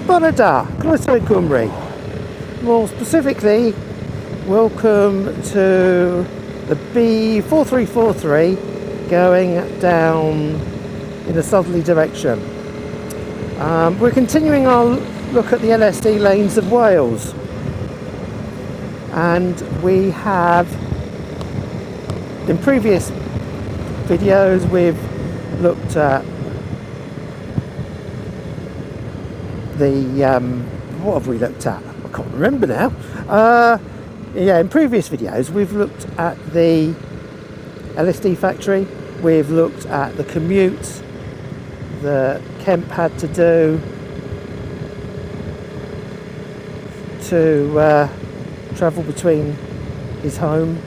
Bore da, Croeso I Cymru. More specifically, welcome to the B4343 going down in a southerly direction. We're continuing our look at the LSD Lanes of Wales, and we have, in previous videos, we've looked at the what have we looked at? I can't remember now. In previous videos we've looked at the LSD factory, we've looked at the commute that Kemp had to do to travel between his home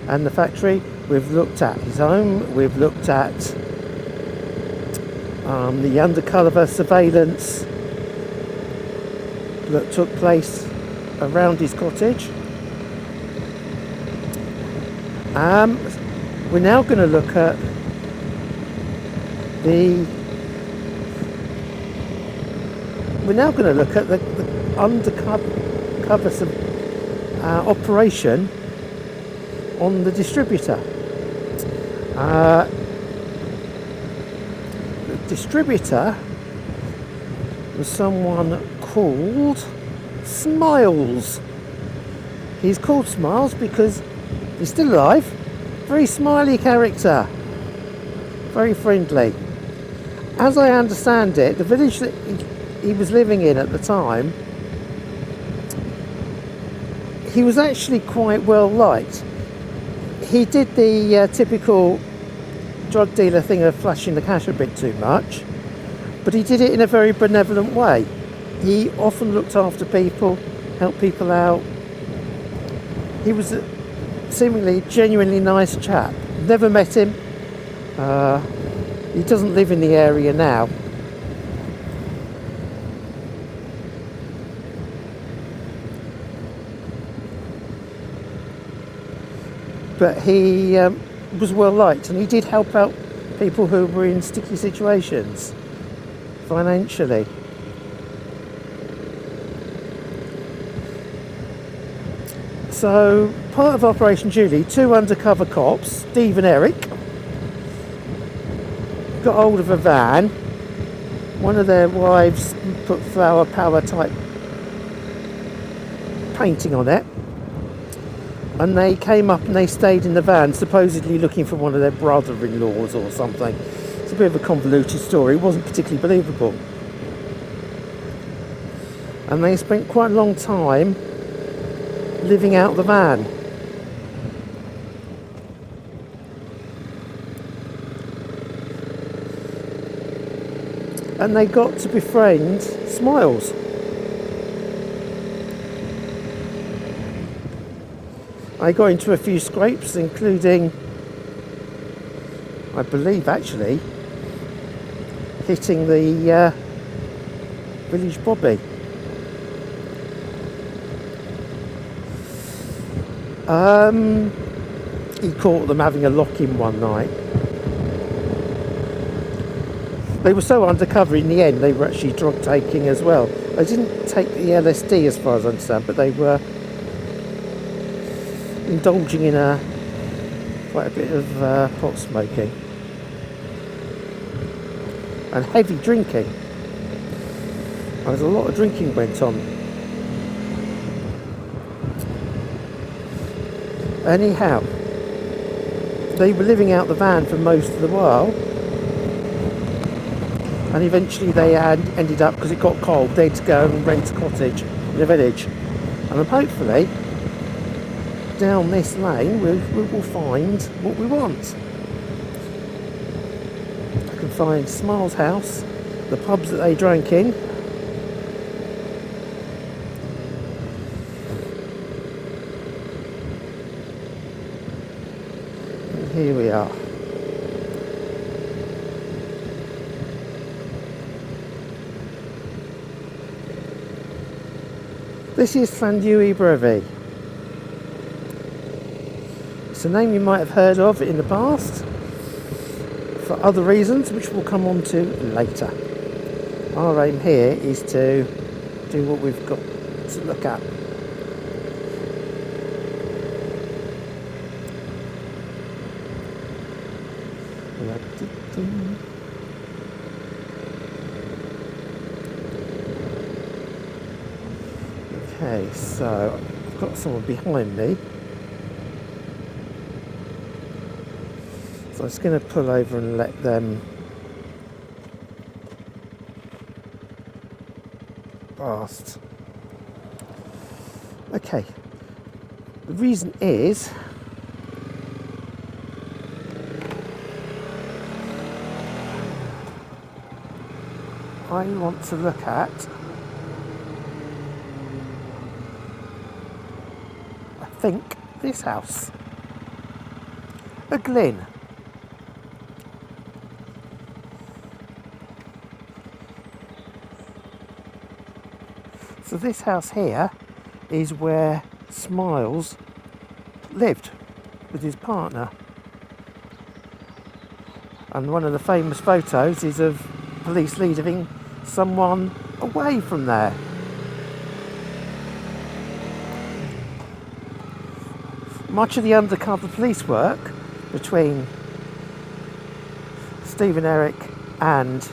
and the factory. We've looked at his home, we've looked at the undercover surveillance that took place around his cottage. We're now going to look at the undercover operation on the distributor. The distributor was someone called Smiles. He's called Smiles because he's still alive. Very smiley character, very friendly. As I understand it, the village that he was living in at the time, he was actually quite well liked. He did the typical drug dealer thing of flashing the cash a bit too much, but he did it in a very benevolent way. He often looked after people, helped people out. He was a seemingly genuinely nice chap. Never met him. He doesn't live in the area now. But he was well liked, and he did help out people who were in sticky situations financially. So, part of Operation Julie, two undercover cops, Steve and Eric, got hold of a van. One of their wives put flower power type painting on it, and they came up and they stayed in the van, supposedly looking for one of their brother-in-laws or something. It's a bit of a convoluted story. It wasn't particularly believable. And they spent quite a long time living out the van. And they got to befriend Smiles. I got into a few scrapes, including, I believe actually, hitting the village bobby. He caught them having a lock-in one night. They were so undercover in the end, they were actually drug taking as well. They didn't take the LSD as far as I understand, but they were indulging in quite a bit of pot smoking and heavy drinking. There's a lot of drinking went on. Anyhow, they were living out the van for most of the while, and eventually they ended up, because it got cold, they had to go and rent a cottage in the village. And hopefully down this lane we will find what we want. I can find Smiles' house, the pubs that they drank in, and here we are. This is Llanddewi Brevi. It's a name you might have heard of in the past for other reasons, which we'll come on to later. Our aim here is to do what we've got to look at. Okay, so I've got someone behind me. So I'm just going to pull over and let them past. Okay, the reason is I want to look at, I think, this house, a Glyn. So this house here is where Smiles lived with his partner. And one of the famous photos is of police leading someone away from there. Much of the undercover police work between Stephen Eric and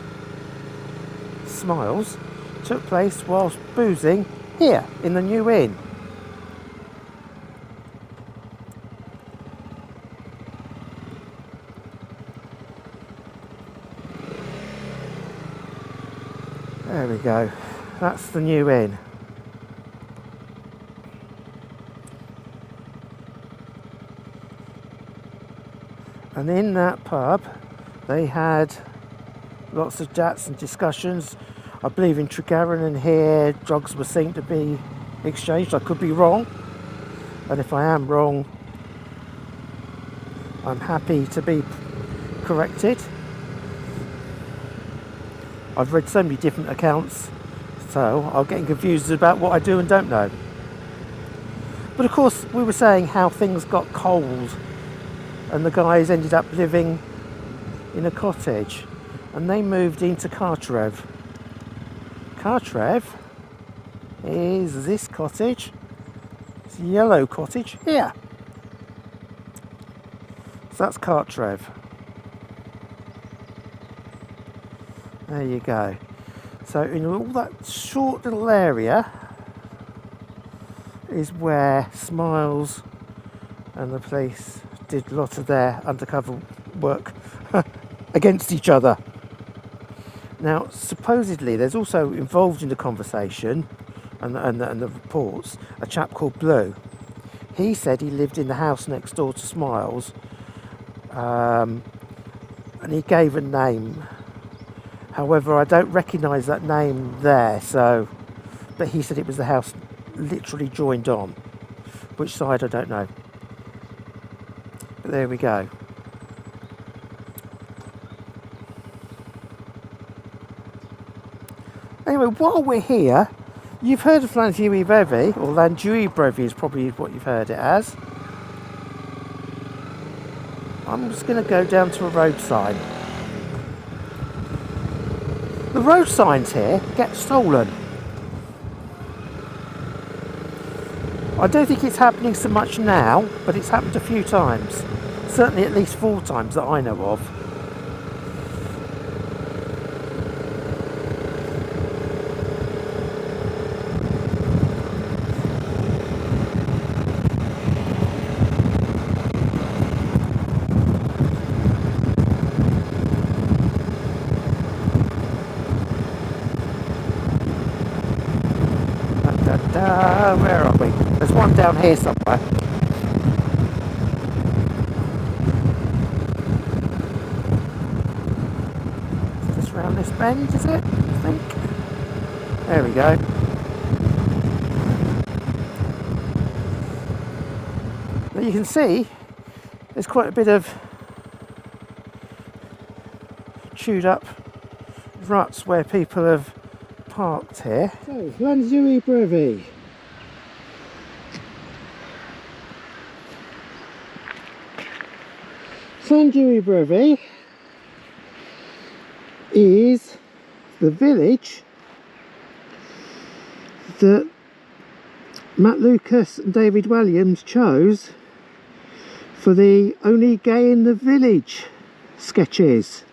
Smiles took place whilst boozing here in the New Inn. There we go, that's the New Inn. And in that pub they had lots of chats and discussions. I believe in Tregaron and here drugs were seen to be exchanged. I could be wrong, and if I am wrong I'm happy to be corrected. I've read so many different accounts, so I'm getting confused about what I do and don't know. But of course we were saying how things got cold and the guys ended up living in a cottage and they moved into Carteret. Carteret is this cottage. It's a yellow cottage here. So that's Carteret. There you go. So in all that short little area is where Smiles and the police did a lot of their undercover work against each other. Now, supposedly, there's also involved in the conversation and the reports a chap called Blue. He said he lived in the house next door to Smiles, and he gave a name. However, I don't recognise that name there. But he said it was the house literally joined on. Which side, I don't know. But there we go. Anyway, while we're here, you've heard of Llanddewi Brefi, or Llanddewi Brefi is probably what you've heard it as. I'm just going to go down to a road sign. The road signs here get stolen. I don't think it's happening so much now, but it's happened a few times. Certainly at least 4 times that I know of. Where are we? There's one down here somewhere. Just round this bend, is it? I think. There we go. But you can see there's quite a bit of chewed up ruts where people have parked here. So, Llanddewi Brefi. Llanddewi Brefi is the village that Matt Lucas and David Williams chose for the Only Gay in the Village sketches.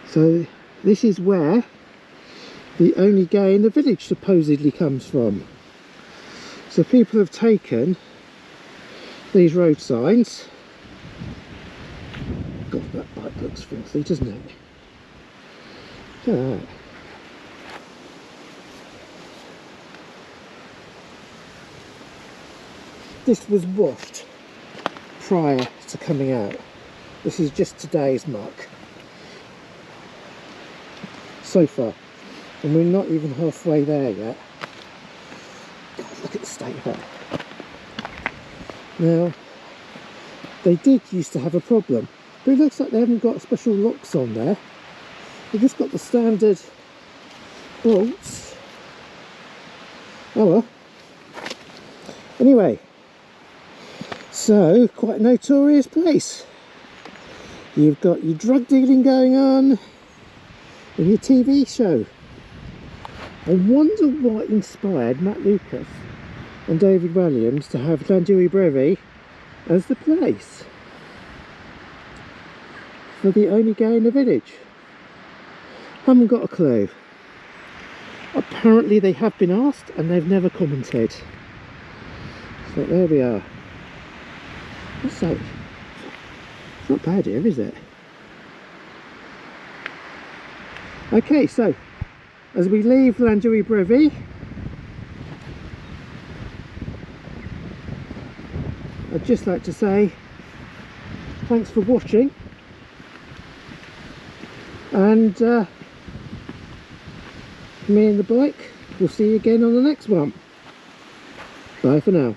So this is where the Only Gay in the Village supposedly comes from. So people have taken these road signs. God, that bike looks filthy, doesn't it? Look at that. This was washed prior to coming out. This is just today's muck so far, and we're not even halfway there yet. God, look at the state of it. Now, they did used to have a problem, but it looks like they haven't got special locks on there. They've just got the standard bolts. Oh well. Anyway, so quite a notorious place. You've got your drug dealing going on in your TV show. I wonder what inspired Matt Lucas and David Williams to have Llandewry Brevi as the place for the Only Gay in the Village. Haven't got a clue. Apparently they have been asked and they've never commented. So there we are. So, it's not bad here, is it? Okay, so as we leave Llandewry Brevi, I'd just like to say thanks for watching, and me and the bike, we'll see you again on the next one. Bye for now.